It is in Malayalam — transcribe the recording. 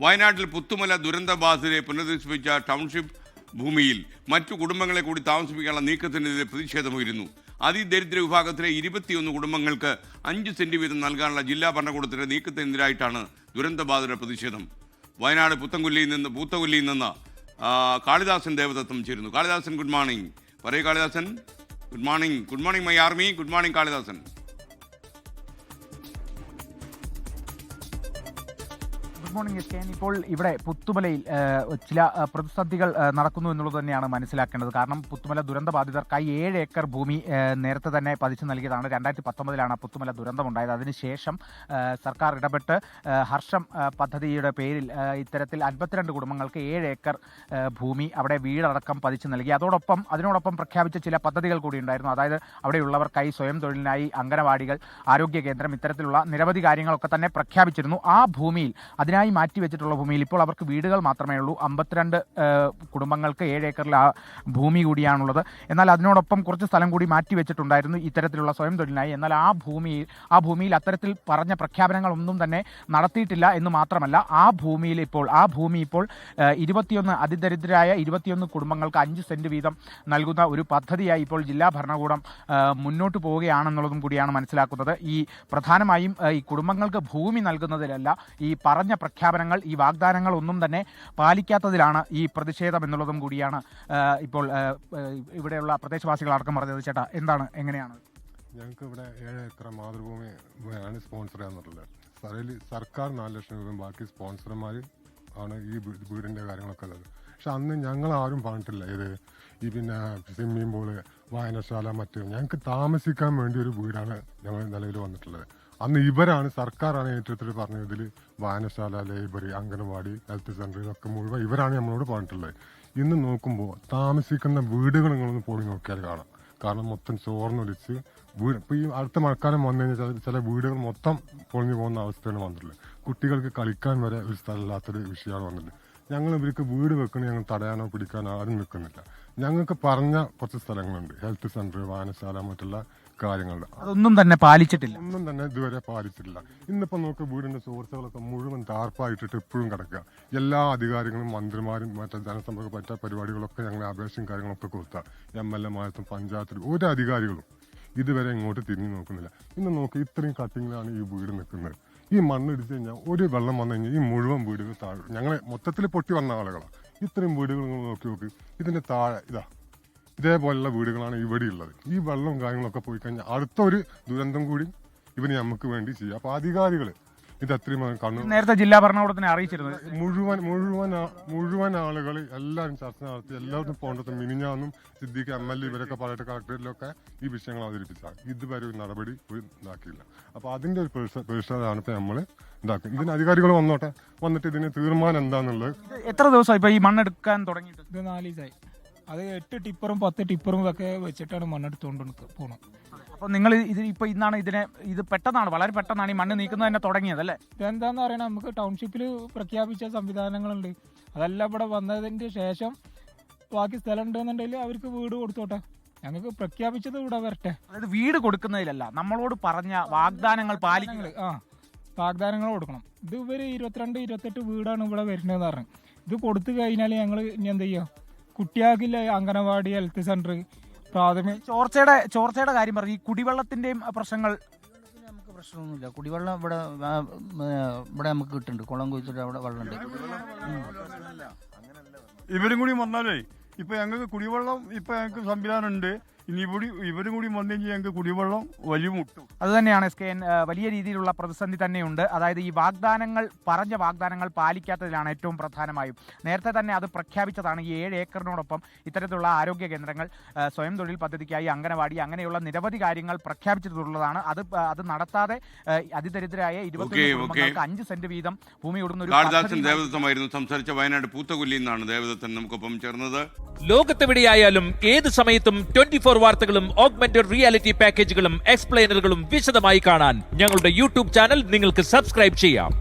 വയനാട്ടിൽ പുത്തുമല ദുരന്തബാധിതരെ പുനരധിവസിപ്പിച്ച ടൗൺഷിപ്പ് ഭൂമിയിൽ മറ്റു കുടുംബങ്ങളെ കൂടി താമസിപ്പിക്കാനുള്ള നീക്കത്തിനെതിരെ പ്രതിഷേധമുയരുന്നു. അതിദരിദ്ര വിഭാഗത്തിലെ 21 കുടുംബങ്ങൾക്ക് 5 സെന്റ് വീതം നൽകാനുള്ള ജില്ലാ ഭരണകൂടത്തിന്റെ നീക്കത്തിനെതിരായിട്ടാണ് ദുരന്തബാധിതരുടെ പ്രതിഷേധം. വയനാട് പൂത്തകൊല്ലിയിൽ നിന്ന് കാളിദാസൻ ദേവദത്തം ചേരുന്നു. Kalidasan, good morning. പറയൂ Kalidasan. Good morning my army. Good morning Kalidasan. Good morning S K. ഇപ്പോൾ ഇവിടെ പുത്തുമലയിൽ ചില പ്രതിസന്ധികൾ നടക്കുന്നു എന്നുള്ളത് തന്നെയാണ് മനസ്സിലാക്കേണ്ടത്. കാരണം പുത്തുമല ദുരന്ത ബാധിതർക്കായി 7 ഏക്കർ ഭൂമി നേരത്തെ തന്നെ പതിച്ചു നൽകിയതാണ്. 2019 പുത്തുമല ദുരന്തമുണ്ടായത്. അതിനുശേഷം സർക്കാർ ഇടപെട്ട് ഹർഷം പദ്ധതിയുടെ പേരിൽ ഇത്തരത്തിൽ 52 കുടുംബങ്ങൾക്ക് 7 ഏക്കർ ഭൂമി അവിടെ വീടടക്കം പതിച്ചു നൽകി. അതിനോടൊപ്പം പ്രഖ്യാപിച്ച ചില പദ്ധതികൾ കൂടി ഉണ്ടായിരുന്നു. അതായത് അവിടെയുള്ളവർക്കായി സ്വയം തൊഴിലിനായി അംഗനവാടികൾ, ആരോഗ്യ കേന്ദ്രം, ഇത്തരത്തിലുള്ള നിരവധി കാര്യങ്ങളൊക്കെ തന്നെ പ്രഖ്യാപിച്ചിരുന്നു. ആ ഭൂമിയിൽ അതിനായി മാറ്റിവെച്ചിട്ടുള്ള ഭൂമിയിൽ ഇപ്പോൾ അവർക്ക് വീടുകൾ മാത്രമേ ഉള്ളൂ. 52 കുടുംബങ്ങൾക്ക് 7 ഏക്കറിൽ ആ ഭൂമി കൂടിയാണുള്ളത്. എന്നാൽ അതിനോടൊപ്പം കുറച്ച് സ്ഥലം കൂടി മാറ്റിവെച്ചിട്ടുണ്ടായിരുന്നു ഇത്തരത്തിലുള്ള സ്വയം തൊഴിലിനായി. എന്നാൽ ആ ഭൂമിയിൽ അത്തരത്തിൽ പറഞ്ഞ പ്രഖ്യാപനങ്ങളൊന്നും തന്നെ നടത്തിയിട്ടില്ല എന്ന് മാത്രമല്ല, ആ ഭൂമി ഇപ്പോൾ 21 അതിദരിദ്രരായ 21 കുടുംബങ്ങൾക്ക് 5 സെന്റ് വീതം നൽകുന്ന ഒരു പദ്ധതിയായി ഇപ്പോൾ ജില്ലാ ഭരണകൂടം മുന്നോട്ട് പോവുകയാണെന്നുള്ളതും കൂടിയാണ് മനസ്സിലാക്കുന്നത്. ഈ പ്രധാനമായും ഈ കുടുംബങ്ങൾക്ക് ഭൂമി നൽകുന്നതിലല്ല, ഈ പറഞ്ഞ പ്രഖ്യാപനങ്ങൾ, ഈ വാഗ്ദാനങ്ങൾ ഒന്നും തന്നെ പാലിക്കാത്തതിലാണ് ഈ പ്രതിഷേധം എന്നുള്ളതും കൂടിയാണ് ഇപ്പോൾ ഇവിടെയുള്ള പ്രദേശവാസികൾ പറഞ്ഞത്. ചേട്ടാ, എന്താണ്, എങ്ങനെയാണ്? ഞങ്ങൾക്ക് ഇവിടെ 7 ഏക്കർ മാതൃഭൂമിയാണ് സ്പോൺസർ ചെയ്യാന്നുള്ളത്. സർക്കാർ 4 ലക്ഷം രൂപയും ബാക്കി സ്പോൺസർമാർ ആണ് ഈ വീടിൻ്റെ കാര്യങ്ങളൊക്കെ ഉള്ളത്. പക്ഷെ അന്ന് ഞങ്ങൾ ആരും പറഞ്ഞിട്ടില്ല പിന്നെ സ്വിമ്മിംഗ് പൂള്, വായനശാല, ഞങ്ങൾക്ക് താമസിക്കാൻ വേണ്ടി ഒരു വീടാണ് ഞങ്ങൾ നിലവിൽ വന്നിട്ടുള്ളത്. അന്ന് സർക്കാരാണ് ഏറ്റെടുത്തിട്ട് പറഞ്ഞത് ഇതിൽ വായനശാല, ലൈബ്രറി, അംഗനവാടി, ഹെൽത്ത് സെൻ്റർ ഇതൊക്കെ മുഴുവൻ ഇവരാണ് നമ്മളോട് പറഞ്ഞിട്ടുള്ളത്. ഇന്ന് നോക്കുമ്പോൾ താമസിക്കുന്ന വീടുകൾ നിങ്ങളൊന്ന് പോയി നോക്കിയാൽ കാണാം. കാരണം മൊത്തം ചോർന്നൊലിച്ച് വീട് ഇപ്പോൾ ഈ അടുത്ത മഴക്കാലം വന്നു കഴിഞ്ഞാൽ ചില വീടുകൾ മൊത്തം പൊളിഞ്ഞു പോകുന്ന അവസ്ഥയാണ് വന്നിട്ടുള്ളത്. കുട്ടികൾക്ക് കളിക്കാൻ വരെ ഒരു സ്ഥലമില്ലാത്തൊരു വിഷയമാണ് വന്നിട്ടുള്ളത്. ഞങ്ങൾ ഇവർക്ക് വീട് വെക്കണ ഞങ്ങൾ തടയാനോ പിടിക്കാനോ ആരും നിൽക്കുന്നില്ല. ഞങ്ങൾക്ക് പറഞ്ഞ കുറച്ച് സ്ഥലങ്ങളുണ്ട്, ഹെൽത്ത് സെൻ്റർ, വായനശാല, മറ്റുള്ള കാര്യങ്ങളുണ്ട്. അതൊന്നും തന്നെ പാലിച്ചിട്ടില്ല. ഒന്നും തന്നെ ഇതുവരെ പാലിച്ചിട്ടില്ല. ഇന്നിപ്പോൾ നോക്കുക, വീടിൻ്റെ സോഴ്സുകളൊക്കെ മുഴുവൻ താർപ്പായിട്ടിട്ട് ഇപ്പോഴും കിടക്കുക. എല്ലാ അധികാരികളും, മന്ത്രിമാരും, മറ്റേ ജനസമ്പർക്ക പറ്റ പരിപാടികളൊക്കെ ഞങ്ങൾ അപേക്ഷയും കാര്യങ്ങളൊക്കെ കൊടുത്താൽ MLA മാരത്തും പഞ്ചായത്തിലും ഒരു അധികാരികളും ഇതുവരെ ഇങ്ങോട്ട് തിരിഞ്ഞു നോക്കുന്നില്ല. ഇന്ന് നോക്കി ഇത്രയും കട്ടിങ്ങിലാണ് ഈ വീട് നിൽക്കുന്നത്. ഈ മണ്ണിടിച്ച് കഴിഞ്ഞാൽ ഒരു വെള്ളം വന്നു കഴിഞ്ഞാൽ ഈ മുഴുവൻ വീടുകൾ താഴെ, ഞങ്ങളെ മൊത്തത്തിൽ പൊട്ടി വന്ന ആളുകളാണ്. ഇത്രയും വീടുകൾ നിങ്ങൾ നോക്കി ഇതിൻ്റെ താഴെ ഇതേപോലുള്ള വീടുകളാണ് ഇവിടെ ഉള്ളത്. ഈ വെള്ളവും കാര്യങ്ങളൊക്കെ പോയി കഴിഞ്ഞാൽ അടുത്തൊരു ദുരന്തം കൂടി ഇവന് നമുക്ക് വേണ്ടി ചെയ്യാം. അപ്പോൾ അധികാരികൾ ഇത് അത്രയും നേരത്തെ ജില്ലാ ഭരണകൂടത്തിനെ അറിയിച്ചിരുന്നത്. മുഴുവൻ ആളുകൾ എല്ലാവരും ചർച്ച നടത്തി, എല്ലാവർക്കും പോകേണ്ടത് മിനിഞ്ഞാന്നും സിദ്ദീഖ് MLA ഇവരൊക്കെ പറഞ്ഞിട്ട് കളക്ടറേറ്റിലൊക്കെ ഈ വിഷയങ്ങൾ അവതരിപ്പിച്ചാൽ ഇതുവരെ ഒരു നടപടി ഉണ്ടാക്കിയില്ല. അപ്പോൾ അതിൻ്റെ ഒരു പ്രതിഷേധമാണ് ഇപ്പോൾ നമ്മൾ ഉണ്ടാക്കുന്നത്. ഇതിന് അധികാരികൾ വന്നിട്ട് ഇതിന് തീരുമാനം എന്താണെന്നുള്ളത്. എത്ര ദിവസമായി ഇപ്പോൾ ഈ മണ്ണെടുക്കാൻ തുടങ്ങിയിട്ട്? ഇത് 4 ദിവസമായി. അത് 8 ടിപ്പറും 10 ടിപ്പറും ഒക്കെ വെച്ചിട്ടാണ് മണ്ണെടുത്തുകൊണ്ട് പോകണം. അപ്പോൾ നിങ്ങൾ ഇന്നാണ് ഇത് പെട്ടെന്നാണ്, വളരെ പെട്ടെന്നാണ് ഈ മണ്ണ് നീക്കുന്നത് തന്നെ തുടങ്ങിയത് അല്ലേ? ഇതെന്താന്ന് പറയണത്, നമുക്ക് ടൗൺഷിപ്പിൽ പ്രഖ്യാപിച്ച സംവിധാനങ്ങളുണ്ട്. അതെല്ലാം ഇവിടെ വന്നതിൻ്റെ ശേഷം ബാക്കി സ്ഥലം ഉണ്ടെന്നുണ്ടെങ്കിൽ അവർക്ക് വീട് കൊടുത്തോട്ടെ. ഞങ്ങൾക്ക് പ്രഖ്യാപിച്ചത് ഇവിടെ വരട്ടെ. അതായത് വീട് കൊടുക്കുന്നതിലല്ല, നമ്മളോട് പറഞ്ഞ വാഗ്ദാനങ്ങൾ പാലിക്കുന്നത്. വാഗ്ദാനങ്ങൾ കൊടുക്കണം. ഇത് ഇവർ 22-28 വീടാണ് ഇവിടെ വരുന്നതെന്ന് പറഞ്ഞു. ഇത് കൊടുത്തു കഴിഞ്ഞാൽ ഞങ്ങൾ ഇനി എന്ത് ചെയ്യുക? കുട്ടിയാക്കില്ല അംഗനവാടി, ഹെൽത്ത് സെന്റർ, പ്രാഥമിക ചോർച്ചയുടെ കാര്യം പറഞ്ഞു. ഈ കുടിവെള്ളത്തിന്റെയും പ്രശ്നങ്ങൾ. നമുക്ക് പ്രശ്നമൊന്നുമില്ല. കുടിവെള്ളം ഇവിടെ നമുക്ക് കിട്ടുന്നുണ്ട്. കുളം കുഴിച്ചിട്ട് അവിടെ വെള്ളമുണ്ട്. ഇവരും കൂടി വന്നാലേ ഇപ്പൊ ഞങ്ങൾക്ക് കുടിവെള്ളം ഞങ്ങൾക്ക് സംവിധാനം ഉണ്ട്. ഇനി ഇവരും കൂടി വന്നു കഴിഞ്ഞാൽ ഞങ്ങൾക്ക് കുടിവെള്ളം വലിയ മുട്ടും. അതുതന്നെയാണ് SKN വലിയ രീതിയിലുള്ള പ്രതിസന്ധി തന്നെയുണ്ട്. അതായത് ഈ പറഞ്ഞ വാഗ്ദാനങ്ങൾ പാലിക്കാത്തതിലാണ് ഏറ്റവും പ്രധാനമായും. നേരത്തെ തന്നെ അത് പ്രഖ്യാപിച്ചതാണ്. ഈ 7 ഏക്കറിനോടൊപ്പം ഇത്തരത്തിലുള്ള ആരോഗ്യ കേന്ദ്രങ്ങൾ, സ്വയം തൊഴിൽ പദ്ധതിക്കായി അംഗനവാടി, അങ്ങനെയുള്ള നിരവധി കാര്യങ്ങൾ പ്രഖ്യാപിച്ചിട്ടുള്ളതാണ്. അത് നടത്താതെ അതിദരിദ്രരായ 21 കുടുംബങ്ങൾക്ക് 5 സെന്റ് വീതം ഭൂമി കൊടുക്കുന്ന ഒരു ദേവദത്തമായിരുന്നു സംസാരിച്ച. വയനാട് പൂത്തകൊല്ലിയിൽ നിന്നാണ് ദേവദത്തൻ നമുക്കൊപ്പം ചേർന്നത്. ലോകത്തെവിടെയായാലും ഏത് സമയത്തും 24 വാർത്തകളും ഓഗ്മെന്റഡ് റിയാലിറ്റി പാക്കേജുകളും എക്സ്പ്ലെയിനറുകളും വിശദമായി കാണാൻ ഞങ്ങളുടെ YouTube ചാനൽ നിങ്ങൾക്ക് സബ്സ്ക്രൈബ് ചെയ്യാം.